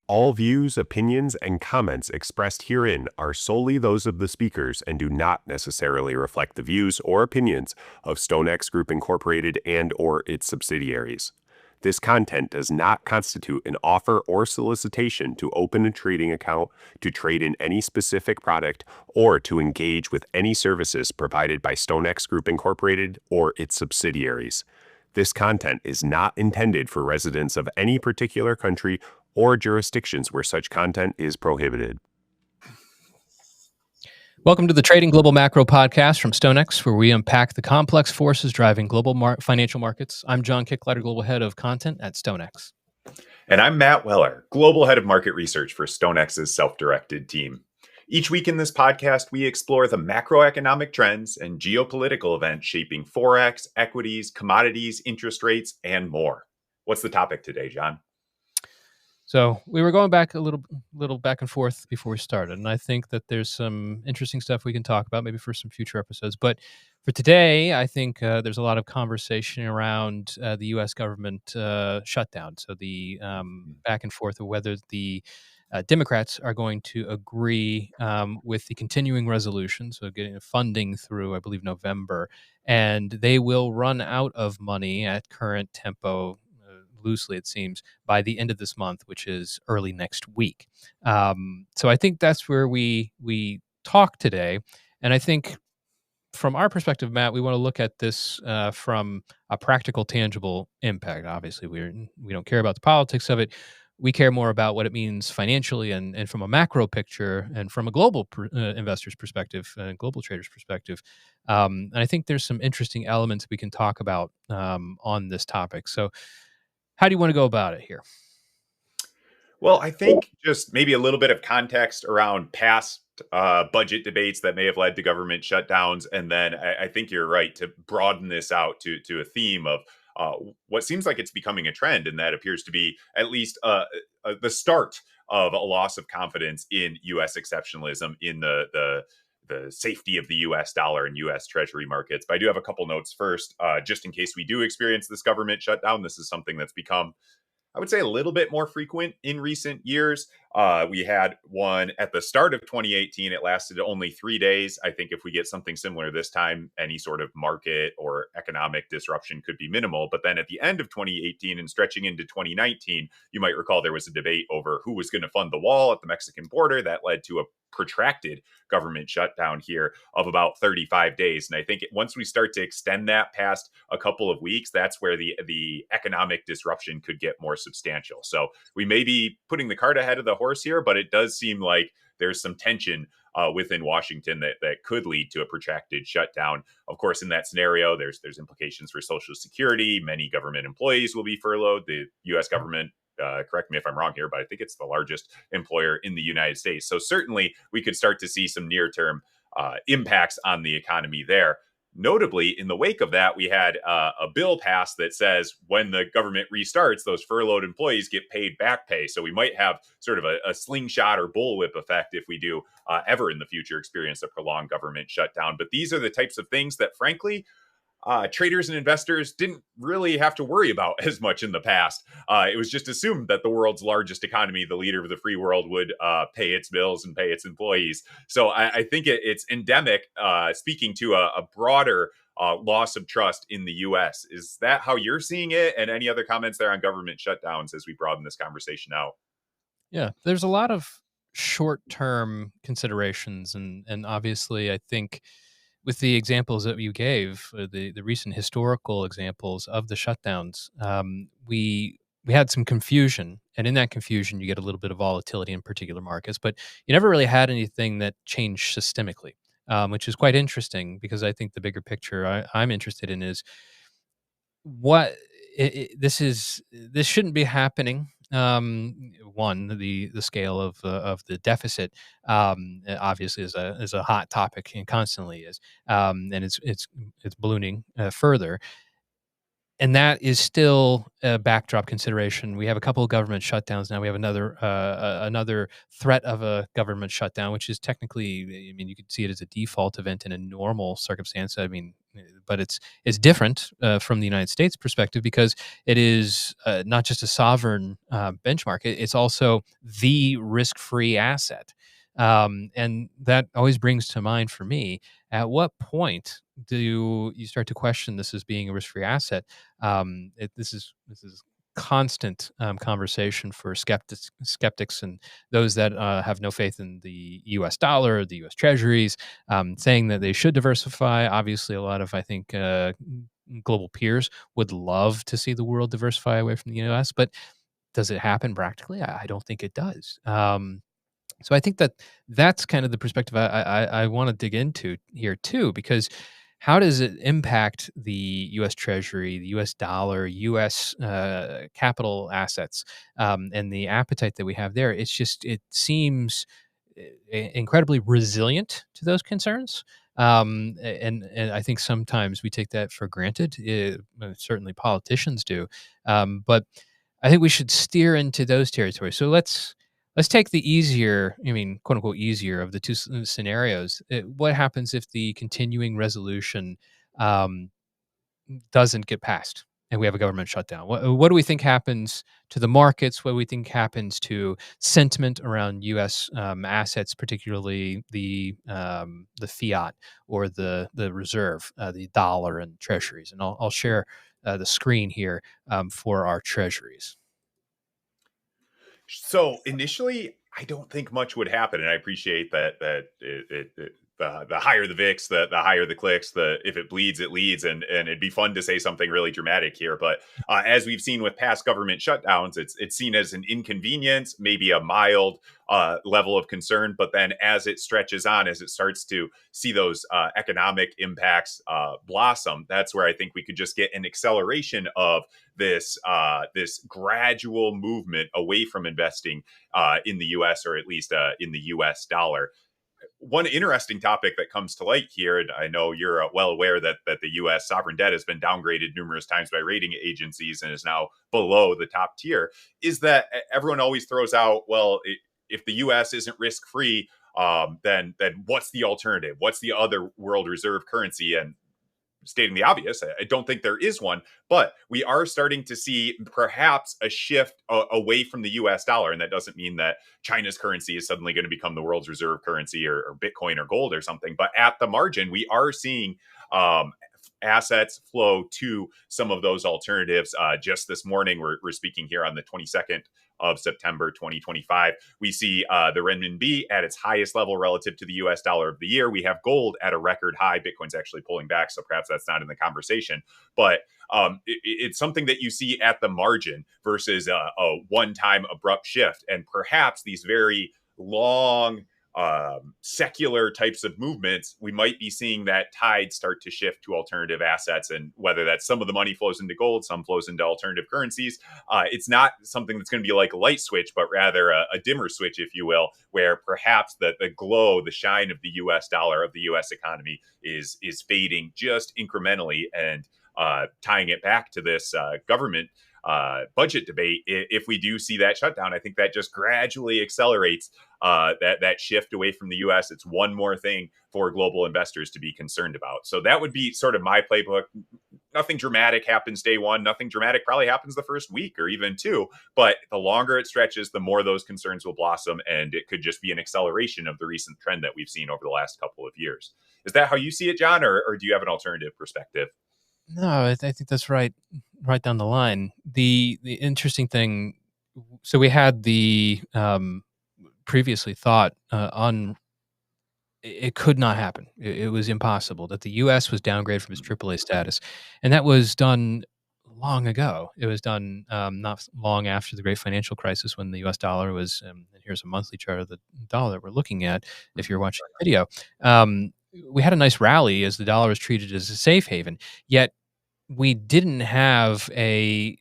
All views, opinions, and comments expressed herein are solely those of the speakers and do not necessarily reflect the views or opinions of StoneX Group Incorporated and/or its subsidiaries. This content does not constitute an offer or solicitation to open a trading account, to trade in any specific product, or to engage with any services provided by StoneX Group Incorporated or its subsidiaries. This content is not intended for residents of any particular country or jurisdictions where such content is prohibited. Welcome to the Trading Global Macro podcast from StoneX, where we unpack the complex forces driving global financial markets. I'm John Kicklighter, Global Head of Content at StoneX. And I'm Matt Weller, Global Head of Market Research for StoneX's self-directed team. Each week in this podcast, we explore the macroeconomic trends and geopolitical events shaping Forex, equities, commodities, interest rates, and more. What's the topic today, John? So we were going back a little back and forth before we started, and I think that there's some interesting stuff we can talk about, maybe for some future episodes. But for today, I think there's a lot of conversation around the U.S. government shutdown. So the back and forth of whether the Democrats are going to agree with the continuing resolution, so getting funding through, I believe, November, and they will run out of money at current tempo, loosely it seems, by the end of this month, which is early next week. So I think that's where we talk today, and I think from our perspective, Matt, we want to look at this from a practical, tangible impact. Obviously, we don't care about the politics of it. We care more about what it means financially and from a macro picture and from a global investor's perspective and global trader's perspective. And I think there's some interesting elements we can talk about on this topic. So how do you want to go about it here? Well, I think just maybe a little bit of context around past budget debates that may have led to government shutdowns. And then I think you're right to broaden this out to a theme of what seems like it's becoming a trend, and that appears to be at least the start of a loss of confidence in U.S. exceptionalism, in the safety of the U.S. dollar and U.S. Treasury markets. But I do have a couple notes first, just in case we do experience this government shutdown. This is something that's become, I would say, a little bit more frequent in recent years. We had one at the start of 2018. It lasted only 3 days. I think if we get something similar this time, any sort of market or economic disruption could be minimal. But then at the end of 2018 and stretching into 2019, you might recall there was a debate over who was going to fund the wall at the Mexican border that led to a protracted government shutdown here of about 35 days. And I think once we start to extend that past a couple of weeks, that's where the economic disruption could get more substantial. So we may be putting the cart ahead of the horse here, but it does seem like there's some tension within Washington that could lead to a protracted shutdown. Of course, in that scenario, there's implications for Social Security. Many government employees will be furloughed. The U.S. government, correct me if I'm wrong here, but I think it's the largest employer in the United States. So certainly we could start to see some near-term impacts on the economy there. Notably, in the wake of that, we had a bill passed that says when the government restarts, those furloughed employees get paid back pay. So we might have sort of a slingshot or bullwhip effect if we do ever in the future experience a prolonged government shutdown. But these are the types of things that, frankly, traders and investors didn't really have to worry about as much in the past. It was just assumed that the world's largest economy, the leader of the free world, would pay its bills and pay its employees. So I think it's endemic, speaking to a broader loss of trust in the U.S. Is that how you're seeing it? And any other comments there on government shutdowns as we broaden this conversation out? Yeah, there's a lot of short-term considerations, and obviously, I think with the examples that you gave, the recent historical examples of the shutdowns, we had some confusion, and in that confusion, you get a little bit of volatility in particular markets, but you never really had anything that changed systemically, which is quite interesting because I think the bigger picture I'm interested in is what this shouldn't be happening. One, the scale of the deficit obviously is a hot topic and constantly is, and it's ballooning further. And that is still a backdrop consideration. We have a couple of government shutdowns now. We have another threat of a government shutdown, which is technically, I mean, you could see it as a default event in a normal circumstance. I mean, but it's different from the United States perspective because it is not just a sovereign benchmark; it's also the risk-free asset, and that always brings to mind for me: at what point do you start to question this as being a risk-free asset? This is constant conversation for skeptics and those that have no faith in the U.S. dollar, the U.S. Treasuries, saying that they should diversify. Obviously, a lot of I think global peers would love to see the world diversify away from the U.S., but does it happen practically? I don't think it does. So I think that that's kind of the perspective I want to dig into here too, because how does it impact the U.S. Treasury, the U.S. dollar, U.S. Capital assets, and the appetite that we have there? It seems incredibly resilient to those concerns. And I think sometimes we take that for granted. Certainly politicians do. But I think we should steer into those territories. So let's take the easier, I mean, quote unquote, easier of the two scenarios. What happens if the continuing resolution um, doesn't get passed and we have a government shutdown? What do we think happens to the markets? What do we think happens to sentiment around U.S. Assets, particularly the fiat or the reserve, the dollar and treasuries? And I'll share the screen here for our treasuries. So initially, I don't think much would happen, and I appreciate that the higher the VIX, the higher the clicks. The if it bleeds, it leads, and it'd be fun to say something really dramatic here. But as we've seen with past government shutdowns, it's seen as an inconvenience, maybe a mild level of concern. But then as it stretches on, as it starts to see those economic impacts blossom, that's where I think we could just get an acceleration of this gradual movement away from investing in the U.S. or at least in the U.S. dollar. One interesting topic that comes to light here, and I know you're well aware that the U.S. sovereign debt has been downgraded numerous times by rating agencies and is now below the top tier, is that everyone always throws out, well, if the U.S. isn't risk free, then what's the alternative? What's the other world reserve currency? And stating the obvious, I don't think there is one, but we are starting to see perhaps a shift away from the US dollar. And that doesn't mean that China's currency is suddenly going to become the world's reserve currency or Bitcoin or gold or something. But at the margin, we are seeing assets flow to some of those alternatives. Just this morning, we're speaking here on the 22nd of September 2025. We see the renminbi at its highest level relative to the US dollar of the year. We have gold at a record high. Bitcoin's actually pulling back, so perhaps that's not in the conversation. But it's something that you see at the margin versus a one-time abrupt shift. And perhaps these very long secular types of movements, we might be seeing that tide start to shift to alternative assets. And whether that's some of the money flows into gold, some flows into alternative currencies, it's not something that's going to be like a light switch, but rather a dimmer switch, if you will, where perhaps the glow, the shine of the US dollar, of the US economy is fading just incrementally. And tying it back to this government budget debate, if we do see that shutdown, I think that just gradually accelerates that shift away from the U.S. It's one more thing for global investors to be concerned about. So that would be sort of my playbook. Nothing dramatic happens day one. Nothing dramatic probably happens the first week or even two. But the longer it stretches, the more those concerns will blossom, and it could just be an acceleration of the recent trend that we've seen over the last couple of years. Is that how you see it, John, or do you have an alternative perspective? No, I think that's right down the line. The interesting thing, so we had the previously thought on it could not happen. It was impossible that the U.S. was downgraded from its AAA status, and that was done long ago. It was done not long after the great financial crisis when the U.S. dollar was. And here's a monthly chart of the dollar that we're looking at. If you're watching the video, we had a nice rally as the dollar was treated as a safe haven. Yet we didn't have a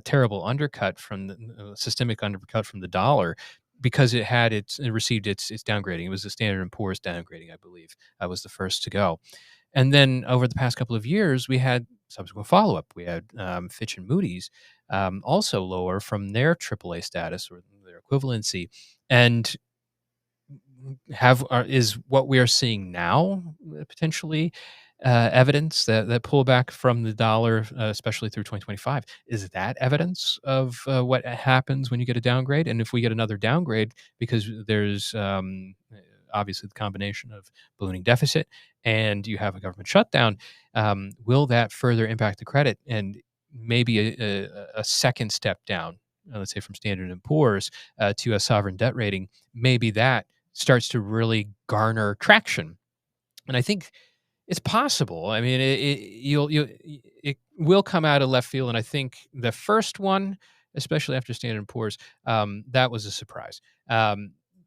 terrible undercut from the systemic undercut from the dollar because it received its downgrading. It was the Standard and Poor's downgrading, I believe, was the first to go. And then over the past couple of years, we had subsequent follow up. We had Fitch and Moody's also lower from their AAA status or their equivalency, and is what we are seeing now potentially evidence, that pullback from the dollar, especially through 2025, is that evidence of what happens when you get a downgrade? And if we get another downgrade, because there's obviously the combination of ballooning deficit and you have a government shutdown, will that further impact the credit and maybe a second step down, let's say from Standard and Poor's to a sovereign debt rating? Maybe that starts to really garner traction. And I think it's possible. I mean, it will come out of left field, and I think the first one, especially after Standard and Poor's, that was a surprise.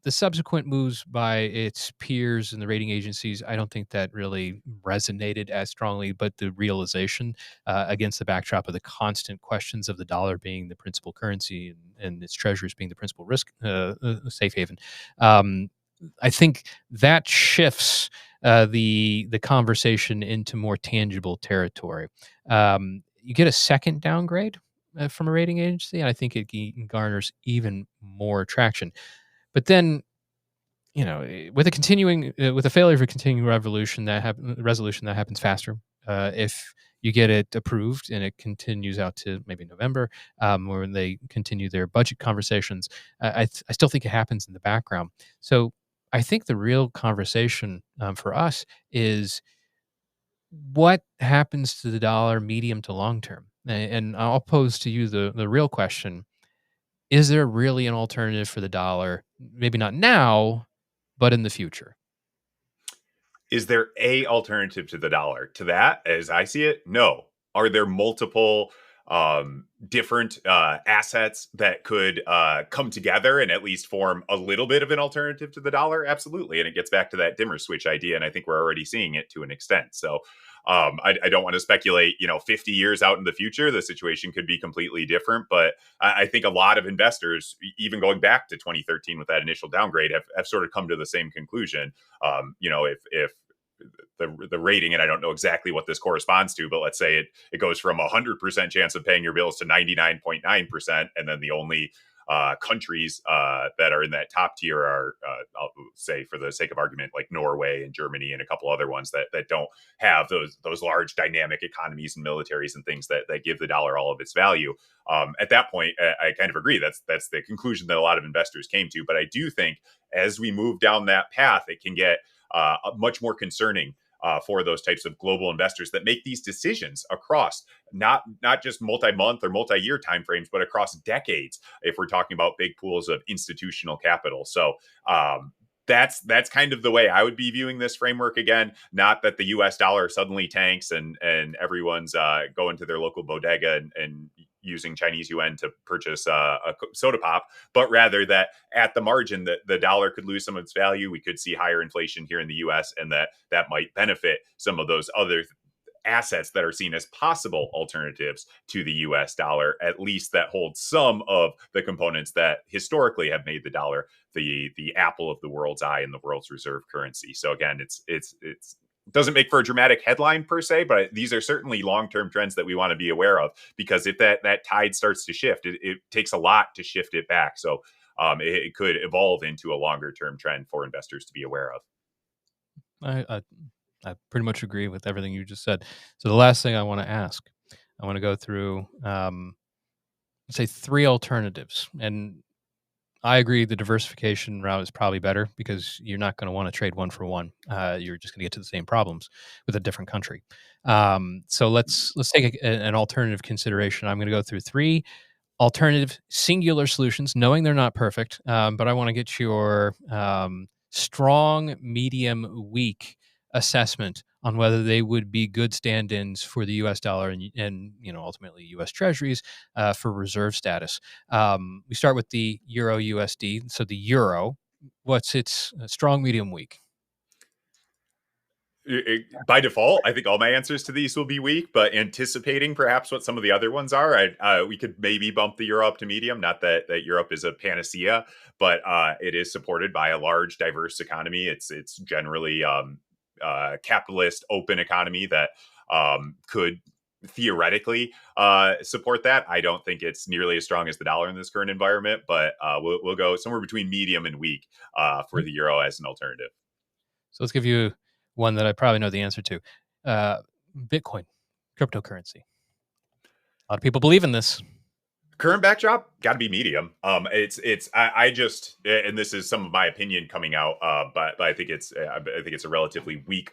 The subsequent moves by its peers and the rating agencies, I don't think that really resonated as strongly. But the realization, against the backdrop of the constant questions of the dollar being the principal currency and its treasuries being the principal risk safe haven, I think that shifts the conversation into more tangible territory. You get a second downgrade from a rating agency, and I think it garners even more traction. But then, with a failure of a continuing resolution that happens faster. If you get it approved and it continues out to maybe November, or when they continue their budget conversations, I still think it happens in the background. So I think the real conversation for us is what happens to the dollar medium to long term. And I'll pose to you the real question: is there really an alternative for the dollar? Maybe not now, but in the future. Is there a alternative to the dollar? To that, as I see it, no. Are there multiple different assets that could come together and at least form a little bit of an alternative to the dollar? Absolutely. And it gets back to that dimmer switch idea. And I think we're already seeing it to an extent. So I don't want to speculate, 50 years out in the future, the situation could be completely different. But I think a lot of investors, even going back to 2013 with that initial downgrade, have sort of come to the same conclusion. If the rating, and I don't know exactly what this corresponds to, but let's say it goes from 100% chance of paying your bills to 99.9%, and then the only countries that are in that top tier are, I'll say for the sake of argument, like Norway and Germany and a couple other ones that don't have those large dynamic economies and militaries and things that give the dollar all of its value. At that point, I kind of agree. That's the conclusion that a lot of investors came to. But I do think as we move down that path, it can get much more concerning for those types of global investors that make these decisions across not just multi-month or multi-year timeframes, but across decades. If we're talking about big pools of institutional capital, so that's kind of the way I would be viewing this framework. Again, not that the U.S. dollar suddenly tanks and everyone's going to their local bodega and using Chinese yuan to purchase a soda pop, but rather that at the margin that the dollar could lose some of its value. We could see higher inflation here in the U.S. and that might benefit some of those other assets that are seen as possible alternatives to the US dollar, at least that hold some of the components that historically have made the dollar the apple of the world's eye and the world's reserve currency. So again, it's doesn't make for a dramatic headline per se, but these are certainly long-term trends that we want to be aware of, because if that tide starts to shift, it takes a lot to shift it back. So it could evolve into a longer-term trend for investors to be aware of. I pretty much agree with everything you just said. So the last thing I want to ask, I want to go through, say, three alternatives. And I agree the diversification route is probably better because you're not going to want to trade one for one. You're just going to get to the same problems with a different country. So let's take an alternative consideration. I'm going to go through three alternative singular solutions, knowing they're not perfect, but I want to get your strong, medium, weak assessment on whether they would be good stand-ins for the U.S. dollar and ultimately U.S. Treasuries for reserve status. We start with the Euro USD. So the Euro, what's its strong, medium, weak? By default, I think all my answers to these will be weak, but anticipating perhaps what some of the other ones are, we could maybe bump the euro up to medium. Not that Europe is a panacea, but it is supported by a large, diverse economy. It's generally capitalist, open economy that could theoretically support that. I don't think it's nearly as strong as the dollar in this current environment, but we'll go somewhere between medium and weak for the euro as an alternative. So let's give you one that I probably know the answer to. Bitcoin, cryptocurrency. A lot of people believe in this. Current backdrop got to be medium. I just, and this is some of my opinion coming out, but I think it's a relatively weak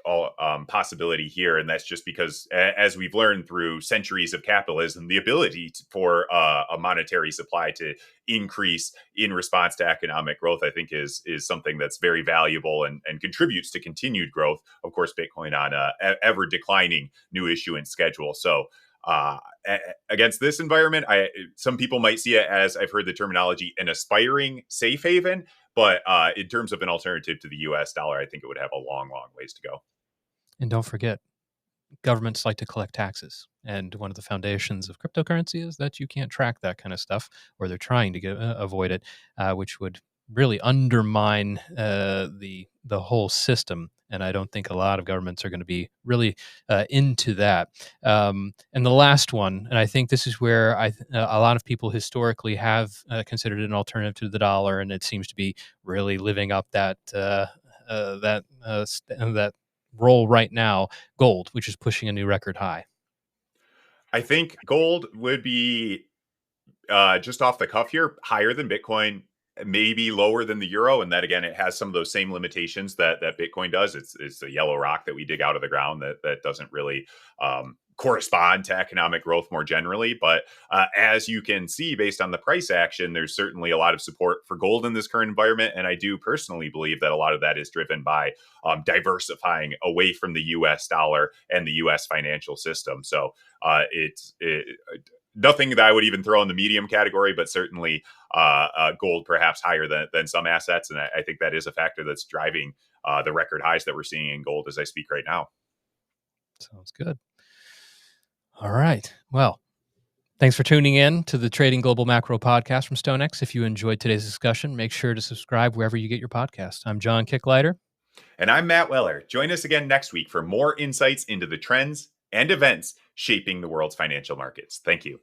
possibility here, and that's just because, as we've learned through centuries of capitalism, the ability for a monetary supply to increase in response to economic growth, I think is something that's very valuable and contributes to continued growth. Of course, Bitcoin on a ever declining new issuance schedule. So. Against this environment, some people might see it as, I've heard the terminology, an aspiring safe haven, but in terms of an alternative to the US dollar, I think it would have a long ways to go. And don't forget, governments like to collect taxes. And one of the foundations of cryptocurrency is that you can't track that kind of stuff, or they're trying to avoid it, which would really undermine the whole system. And I don't think a lot of governments are going to be really into that. And the last one, and I think this is where a lot of people historically have considered it an alternative to the dollar, and it seems to be really living up that role right now. Gold, which is pushing a new record high. I think gold would be just off the cuff here, higher than Bitcoin, maybe lower than the euro, and that again, it has some of those same limitations that Bitcoin does. It's a yellow rock that we dig out of the ground that doesn't really correspond to economic growth more generally. But as you can see, based on the price action, there's certainly a lot of support for gold in this current environment, and I do personally believe that a lot of that is driven by diversifying away from the U.S. dollar and the U.S. financial system. So it's nothing that I would even throw in the medium category, but certainly gold perhaps higher than some assets. And I think that is a factor that's driving the record highs that we're seeing in gold as I speak right now. Sounds good. All right. Well, thanks for tuning in to the Trading Global Macro podcast from StoneX. If you enjoyed today's discussion, make sure to subscribe wherever you get your podcast. I'm John Kicklighter. And I'm Matt Weller. Join us again next week for more insights into the trends and events shaping the world's financial markets. Thank you.